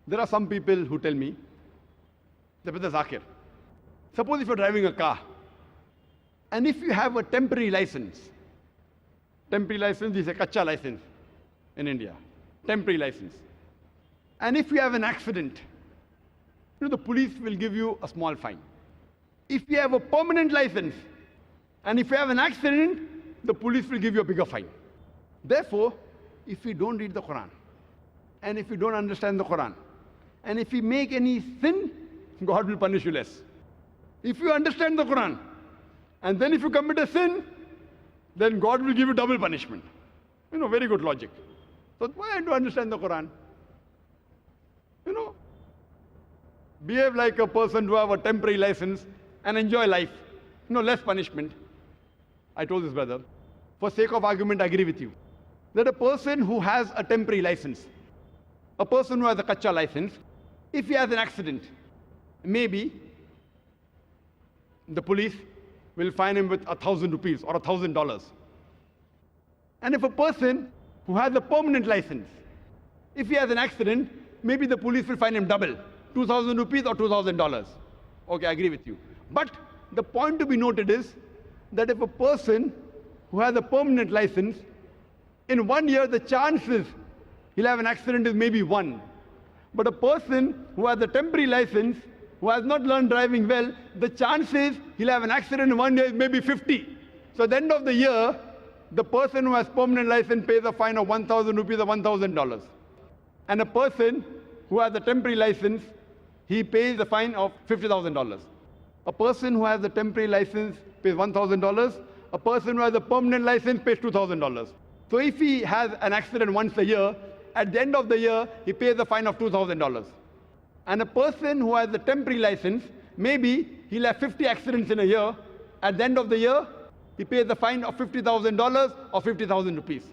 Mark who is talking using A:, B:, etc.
A: There are some people who tell me, ذاكر, suppose if you're driving a car, and if you have a temporary license is a kacha license in India, temporary license. And if you have an accident, the police will give you a small fine. If you have a permanent license, and if you have an accident, the police will give you a bigger fine. Therefore, if we don't read the Quran, and if we don't understand the Quran, and if we make any sin, God will punish you less. If you understand the Quran, and then if you commit a sin, then God will give you double punishment. Very good logic. So why do you understand the Quran? Behave like a person who have a temporary license and enjoy life. Less punishment. I told this brother, for sake of argument, I agree with you, that a person who has a temporary license, a person who has a kacha license, if he has an accident, maybe the police will fine him with 1,000 rupees or $1,000. And if a person who has a permanent license, if he has an accident, maybe the police will fine him double, 2,000 rupees or $2,000. Okay, I agree with you. But the point to be noted is that if a person who has a permanent license, in 1 year the chances he'll have an accident is maybe 1. But a person who has a temporary license, who has not learned driving well, the chances he'll have an accident in 1 year is maybe 50. So at the end of the year, the person who has permanent license pays a fine of 1,000 rupees or $1,000. And a person who has a temporary license, he pays a fine of $50,000. A person who has a temporary license pays $1,000. A person who has a permanent license pays $2,000. So if he has an accident once a year, at the end of the year, he pays a fine of $2,000. And a person who has a temporary license, maybe he'll have 50 accidents in a year. At the end of the year, he pays a fine of $50,000 or 50,000 rupees.